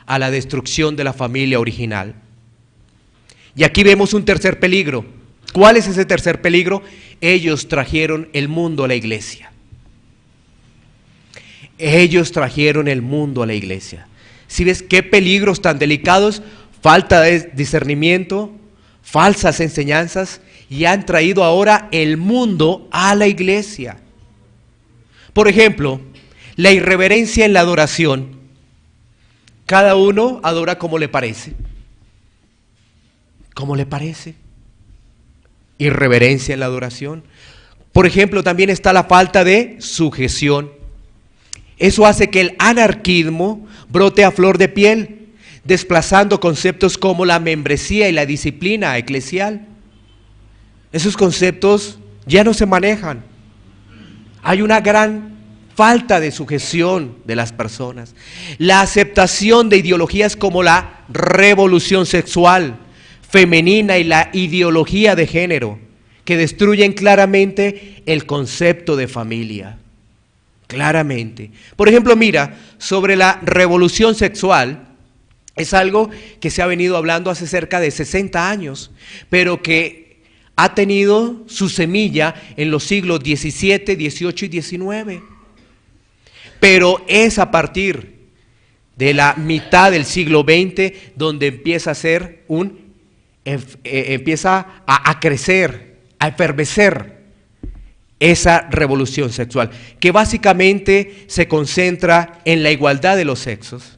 a la destrucción de la familia original. Y aquí vemos un tercer peligro. ¿Cuál es ese tercer peligro? Ellos trajeron el mundo a la iglesia. Ellos trajeron el mundo a la iglesia. ¿Sí ves qué peligros tan delicados? Falta de discernimiento, falsas enseñanzas, y han traído ahora el mundo a la iglesia. Por ejemplo, la irreverencia en la adoración. Cada uno adora como le parece. ¿Cómo le parece? Irreverencia en la adoración. Por ejemplo, también está la falta de sujeción. Eso hace que el anarquismo brote a flor de piel, desplazando conceptos como la membresía y la disciplina eclesial. Esos conceptos ya no se manejan. Hay una gran falta de sujeción de las personas. La aceptación de ideologías como la revolución sexual femenina y la ideología de género, que destruyen claramente el concepto de familia. Claramente. Por ejemplo, mira, sobre la revolución sexual, es algo que se ha venido hablando hace cerca de 60 años, pero que ha tenido su semilla en los siglos XVII, XVIII y XIX. Pero es a partir de la mitad del siglo XX donde empieza a ser empieza a crecer, a efervecer esa revolución sexual, que básicamente se concentra en la igualdad de los sexos.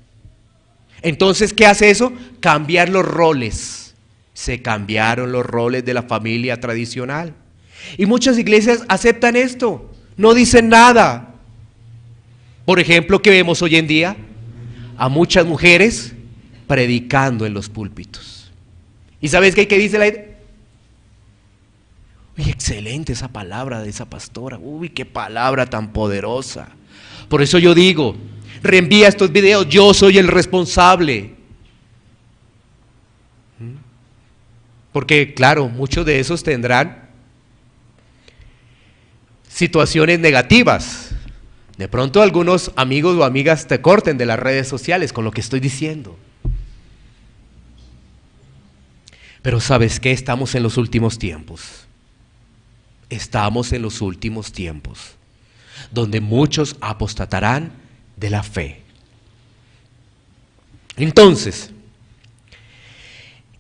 Entonces, ¿qué hace eso? Cambiar los roles. Se cambiaron los roles de la familia tradicional. Y muchas iglesias aceptan esto, no dicen nada. Por ejemplo, ¿qué vemos hoy en día? A muchas mujeres predicando en los púlpitos. ¿Y sabes qué dice la idea? Uy, excelente esa palabra de esa pastora. Uy, qué palabra tan poderosa. Por eso yo digo, reenvía estos videos, yo soy el responsable. Porque claro, muchos de esos tendrán situaciones negativas. De pronto algunos amigos o amigas te corten de las redes sociales con lo que estoy diciendo. Pero ¿sabes qué? Estamos en los últimos tiempos. Estamos en los últimos tiempos, donde muchos apostatarán de la fe. Entonces,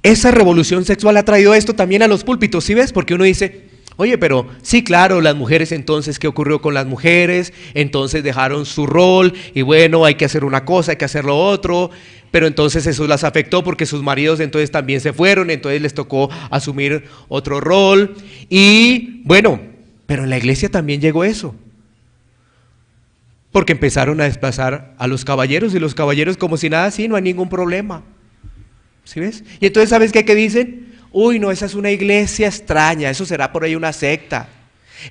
esa revolución sexual ha traído esto también a los púlpitos, ¿sí ves? Porque uno dice, oye, pero sí, claro, las mujeres entonces, ¿qué ocurrió con las mujeres? Entonces dejaron su rol y bueno, hay que hacer una cosa, hay que hacer lo otro. Pero entonces eso las afectó porque sus maridos entonces también se fueron, entonces les tocó asumir otro rol. Y bueno, pero en la iglesia también llegó eso. Porque empezaron a desplazar a los caballeros y los caballeros como si nada, sí, no hay ningún problema. ¿Sí ves? Y entonces, ¿sabes qué dicen? Uy, no, esa es una iglesia extraña, eso será por ahí una secta.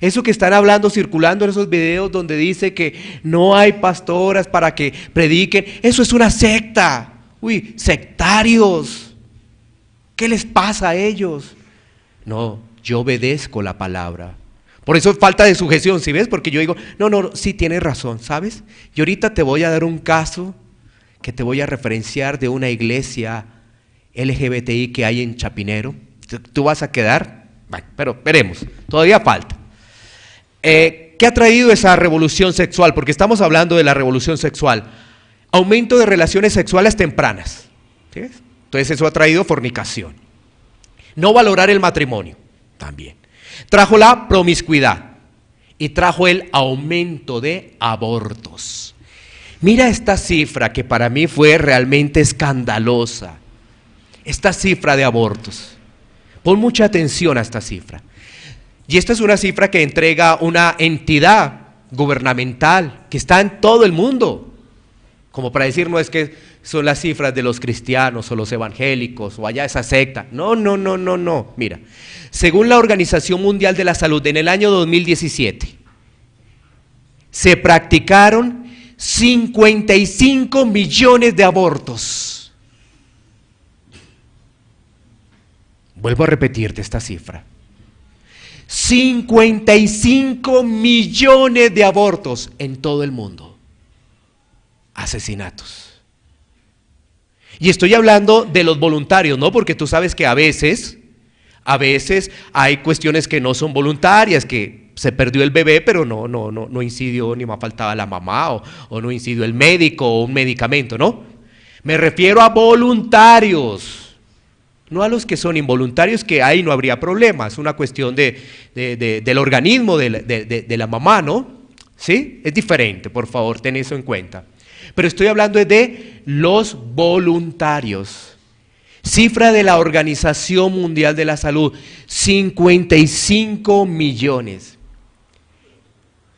Eso que están hablando, circulando en esos videos donde dice que no hay pastoras para que prediquen, eso es una secta. Uy, sectarios, ¿qué les pasa a ellos? No, yo obedezco la palabra. Por eso falta de sujeción, ¿sí ves? Porque yo digo, no, sí tienes razón, ¿sabes? Y ahorita te voy a dar un caso que te voy a referenciar de una iglesia LGBTI que hay en Chapinero. ¿Tú vas a quedar? Bueno, pero veremos, todavía falta. ¿Qué ha traído esa revolución sexual? Porque estamos hablando de la revolución sexual. Aumento de relaciones sexuales tempranas. ¿Sí ves? Entonces eso ha traído fornicación. No valorar el matrimonio, también. Trajo la promiscuidad y trajo el aumento de abortos. Mira esta cifra que para mí fue realmente escandalosa. esta cifra de abortos. Pon mucha atención a esta cifra. Y esta es una cifra que entrega una entidad gubernamental que está en todo el mundo. Como para decir, no es que son las cifras de los cristianos o los evangélicos o allá esa secta. No. Mira, según la Organización Mundial de la Salud, en el año 2017 se practicaron 55 millones de abortos. Vuelvo a repetirte esta cifra. 55 millones de abortos en todo el mundo. Asesinatos. Y estoy hablando de los voluntarios, ¿no? Porque tú sabes que a veces hay cuestiones que no son voluntarias, que se perdió el bebé, pero no incidió, ni más faltaba la mamá, o no incidió el médico o un medicamento, ¿no? Me refiero a voluntarios, no a los que son involuntarios, que ahí no habría problema, es una cuestión del organismo de la mamá, ¿no? ¿Sí? Es diferente, por favor, ten eso en cuenta. Pero estoy hablando de los voluntarios. Cifra de la Organización Mundial de la Salud, 55 millones.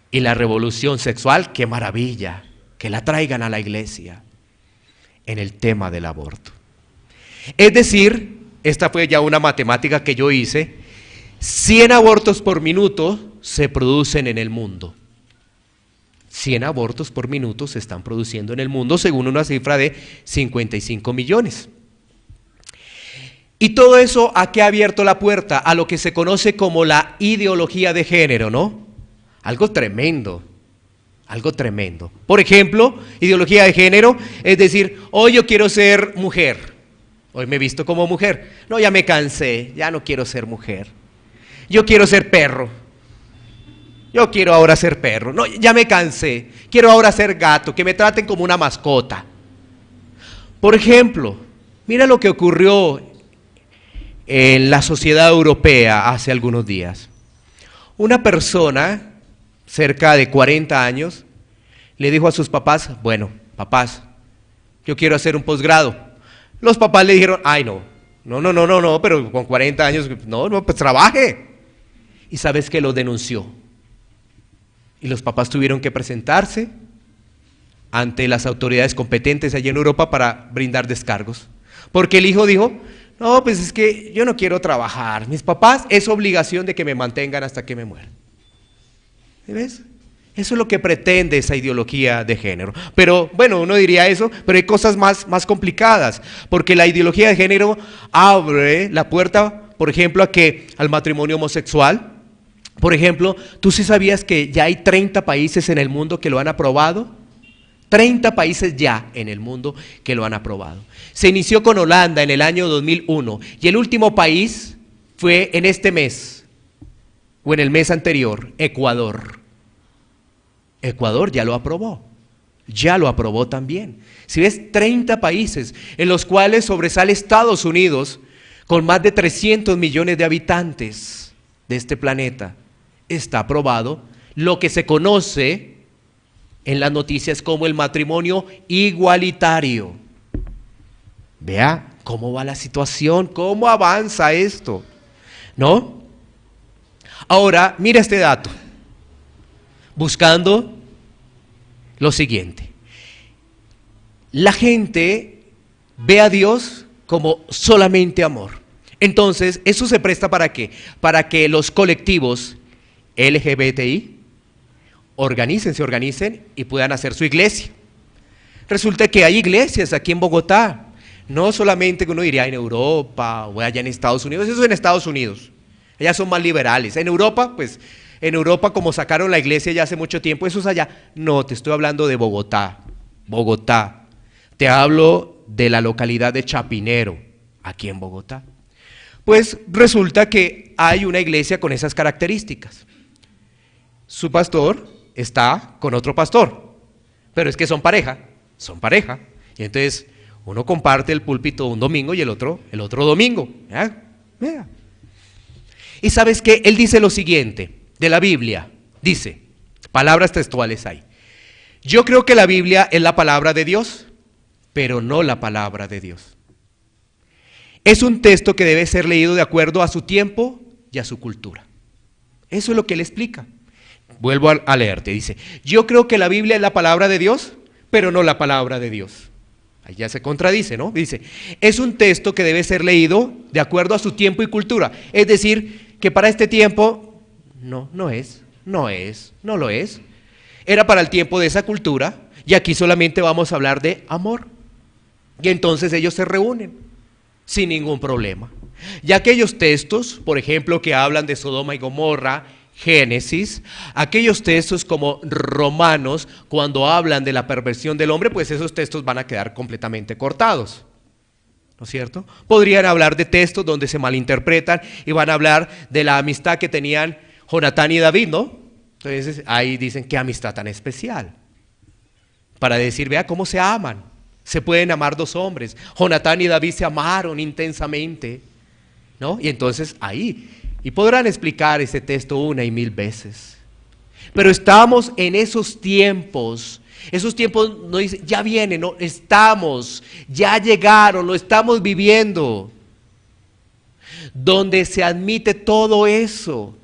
Y la revolución sexual, qué maravilla, que la traigan a la iglesia en el tema del aborto. Es decir, esta fue ya una matemática que yo hice, 100 abortos por minuto se producen en el mundo. 100 abortos por minuto se están produciendo en el mundo según una cifra de 55 millones. Y todo eso, ¿a qué ha abierto la puerta? A lo que se conoce como la ideología de género, ¿no? Algo tremendo, algo tremendo. Por ejemplo, ideología de género, es decir, hoy yo quiero ser mujer, hoy me he visto como mujer, no, ya me cansé, ya no quiero ser mujer, yo quiero ser perro, yo quiero ahora ser perro, no, ya me cansé, quiero ahora ser gato, que me traten como una mascota. Por ejemplo, mira lo que ocurrió en la sociedad europea hace algunos días. Una persona cerca de 40 años le dijo a sus papás, bueno, papás, yo quiero hacer un posgrado. Los papás le dijeron, ay no, pero con 40 años, no, pues trabaje. ¿Y sabes qué? Lo denunció. Y los papás tuvieron que presentarse ante las autoridades competentes allí en Europa para brindar descargos. Porque el hijo dijo, no, pues es que yo no quiero trabajar. Mis papás es obligación de que me mantengan hasta que me muera. ¿Ves? Eso es lo que pretende esa ideología de género. Pero bueno, uno diría eso, pero hay cosas más complicadas. Porque la ideología de género abre la puerta, por ejemplo, al matrimonio homosexual. Por ejemplo, ¿tú sí sabías que ya hay 30 países en el mundo que lo han aprobado? 30 países ya en el mundo que lo han aprobado. Se inició con Holanda en el año 2001 y el último país fue en este mes, o en el mes anterior, Ecuador. Ecuador ya lo aprobó también. Si ves, 30 países en los cuales sobresale Estados Unidos con más de 300 millones de habitantes de este planeta. Está aprobado lo que se conoce en las noticias como el matrimonio igualitario. Vea cómo va la situación, cómo avanza esto, ¿no? Ahora, mira este dato, buscando lo siguiente. La gente ve a Dios como solamente amor. Entonces, ¿eso se presta para qué? Para que los colectivos LGBTI se organicen y puedan hacer su iglesia. Resulta que hay iglesias aquí en Bogotá, no solamente que uno diría en Europa o allá en Estados Unidos, eso es en Estados Unidos, allá son más liberales. En Europa, pues, como sacaron la iglesia ya hace mucho tiempo, eso es allá. No, te estoy hablando de Bogotá, te hablo de la localidad de Chapinero, aquí en Bogotá. Pues resulta que hay una iglesia con esas características. Su pastor está con otro pastor, pero es que son pareja, y entonces uno comparte el púlpito un domingo y el otro domingo. Mira. Y sabes que él dice lo siguiente de la Biblia, dice, palabras textuales hay: yo creo que la Biblia es la palabra de Dios, pero no la palabra de Dios. Es un texto que debe ser leído de acuerdo a su tiempo y a su cultura. Eso es lo que él explica. Vuelvo a leerte, dice, yo creo que la Biblia es la palabra de Dios, pero no la palabra de Dios. Ahí ya se contradice, ¿no? Dice, es un texto que debe ser leído de acuerdo a su tiempo y cultura. Es decir, que para este tiempo, no lo es. Era para el tiempo de esa cultura, y aquí solamente vamos a hablar de amor. Y entonces ellos se reúnen, sin ningún problema. Y aquellos textos, por ejemplo, que hablan de Sodoma y Gomorra, Génesis, aquellos textos como Romanos, cuando hablan de la perversión del hombre, pues esos textos van a quedar completamente cortados, ¿no es cierto? Podrían hablar de textos donde se malinterpretan y van a hablar de la amistad que tenían Jonatán y David, ¿no? Entonces ahí dicen, qué amistad tan especial, para decir, vea cómo se aman, se pueden amar dos hombres, Jonatán y David se amaron intensamente, ¿no? Y entonces ahí, y podrán explicar ese texto una y mil veces. Pero estamos en esos tiempos no dicen, ya vienen, no, estamos, ya llegaron, lo estamos viviendo, donde se admite todo eso.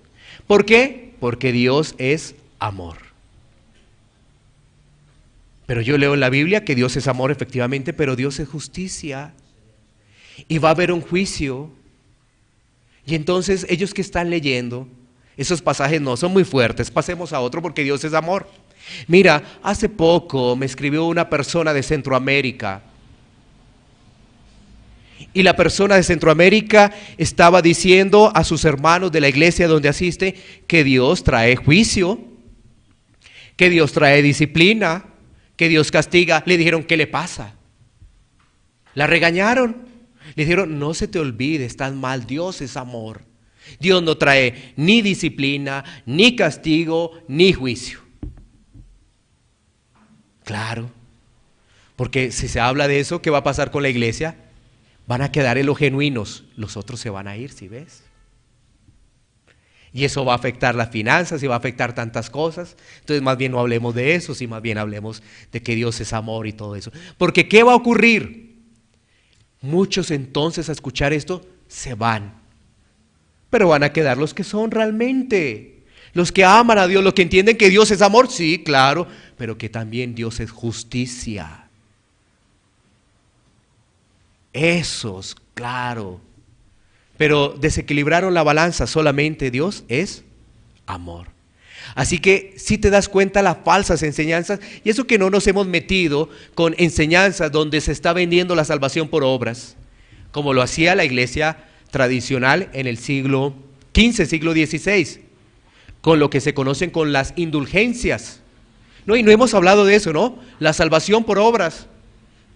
¿Por qué? Porque Dios es amor. Pero yo leo en la Biblia que Dios es amor efectivamente, pero Dios es justicia. Y va a haber un juicio. Y entonces ellos que están leyendo, esos pasajes no son muy fuertes, pasemos a otro porque Dios es amor. Mira, hace poco me escribió una persona de Centroamérica. Y la persona de Centroamérica estaba diciendo a sus hermanos de la iglesia donde asiste que Dios trae juicio, que Dios trae disciplina, que Dios castiga. Le dijeron, ¿qué le pasa? La regañaron. Le dijeron, no se te olvide, estás mal, Dios es amor. Dios no trae ni disciplina, ni castigo, ni juicio. Claro, porque si se habla de eso, ¿qué va a pasar con la iglesia? Van a quedar en los genuinos, los otros se van a ir, ¿sí ves? Y eso va a afectar las finanzas y va a afectar tantas cosas. Entonces más bien no hablemos de eso, sino más bien hablemos de que Dios es amor y todo eso. Porque ¿qué va a ocurrir? Muchos entonces a escuchar esto se van, pero van a quedar los que son realmente, los que aman a Dios, los que entienden que Dios es amor, sí, claro, pero que también Dios es justicia. Esos, claro, pero desequilibraron la balanza, solamente Dios es amor. Así que si te das cuenta las falsas enseñanzas, y eso que no nos hemos metido con enseñanzas donde se está vendiendo la salvación por obras, como lo hacía la iglesia tradicional en el siglo XV, siglo XVI, con lo que se conocen con las indulgencias. No, y no hemos hablado de eso, ¿no? La salvación por obras,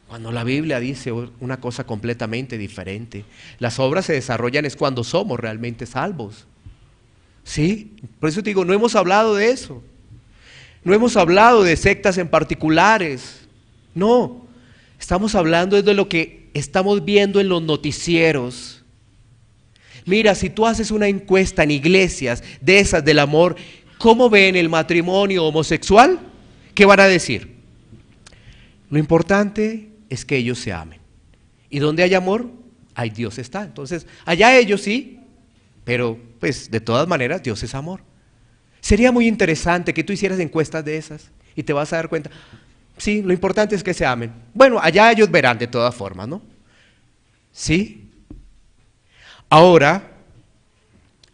cuando la Biblia dice una cosa completamente diferente. Las obras se desarrollan es cuando somos realmente salvos. Sí, por eso te digo, no hemos hablado de eso. No hemos hablado de sectas en particulares. No, estamos hablando de lo que estamos viendo en los noticieros. Mira, si tú haces una encuesta en iglesias de esas del amor, ¿cómo ven el matrimonio homosexual? ¿Qué van a decir? Lo importante es que ellos se amen. Y donde hay amor, ahí Dios está. Entonces, allá ellos sí, pero pues de todas maneras Dios es amor. Sería muy interesante que tú hicieras encuestas de esas y te vas a dar cuenta, sí, lo importante es que se amen. Bueno, allá ellos verán de todas formas, ¿no? Sí. Ahora,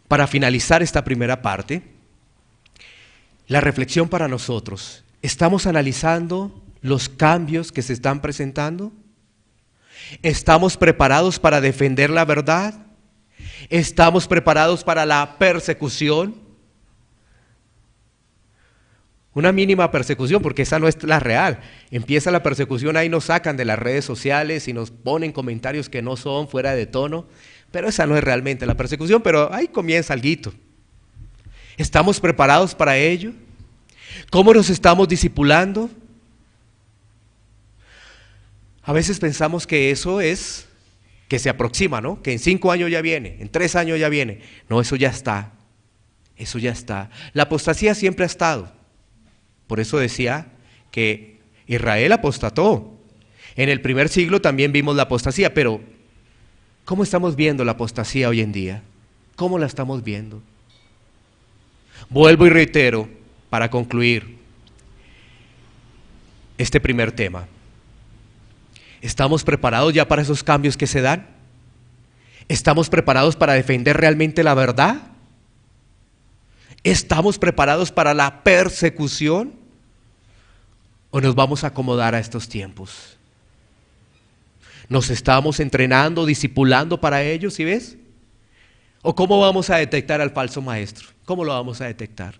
para finalizar esta primera parte, la reflexión para nosotros, ¿estamos analizando los cambios que se están presentando? ¿Estamos preparados para defender la verdad? ¿Estamos preparados para la persecución? Una mínima persecución, porque esa no es la real. Empieza la persecución, ahí nos sacan de las redes sociales y nos ponen comentarios que no son, fuera de tono, pero esa no es realmente la persecución, pero ahí comienza alguito. ¿Estamos preparados para ello? ¿Cómo nos estamos discipulando? A veces pensamos que eso es que se aproxima, ¿no? Que en 5 años ya viene, en 3 años ya viene. No, eso ya está. Eso ya está. La apostasía siempre ha estado. Por eso decía que Israel apostató. En el primer siglo también vimos la apostasía, pero ¿Cómo estamos viendo la apostasía hoy en día? ¿Cómo la estamos viendo? Vuelvo y reitero, para concluir este primer tema. ¿Estamos preparados ya para esos cambios que se dan? ¿Estamos preparados para defender realmente la verdad? ¿Estamos preparados para la persecución? ¿O nos vamos a acomodar a estos tiempos? ¿Nos estamos entrenando, discipulando para ello, ¿sí ves? ¿O cómo vamos a detectar al falso maestro? ¿Cómo lo vamos a detectar?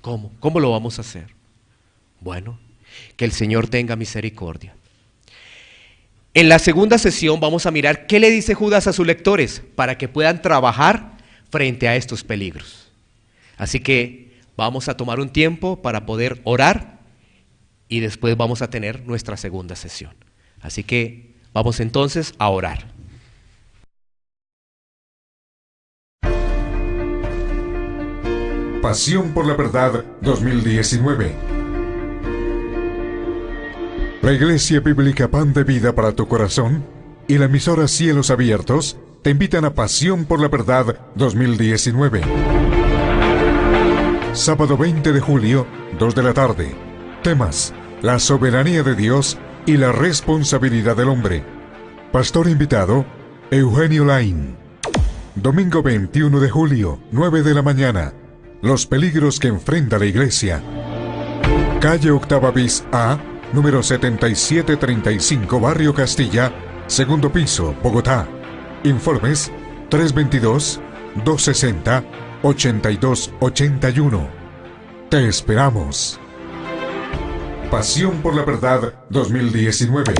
¿Cómo? ¿Cómo lo vamos a hacer? Bueno, que el Señor tenga misericordia. En la segunda sesión vamos a mirar qué le dice Judas a sus lectores para que puedan trabajar frente a estos peligros. Así que vamos a tomar un tiempo para poder orar y después vamos a tener nuestra segunda sesión. Así que vamos entonces a orar. Pasión por la Verdad 2019. La Iglesia Bíblica Pan de Vida para tu Corazón y la emisora Cielos Abiertos te invitan a Pasión por la Verdad 2019. Sábado 20 de julio, 2 de la tarde. Temas: la soberanía de Dios y la responsabilidad del hombre. Pastor invitado: Eugenio Lain. Domingo 21 de julio, 9 de la mañana. Los peligros que enfrenta la Iglesia. Calle Octava bis A, número 7735, Barrio Castilla, segundo piso, Bogotá. Informes 322-260-8281. Te esperamos. Pasión por la Verdad 2019.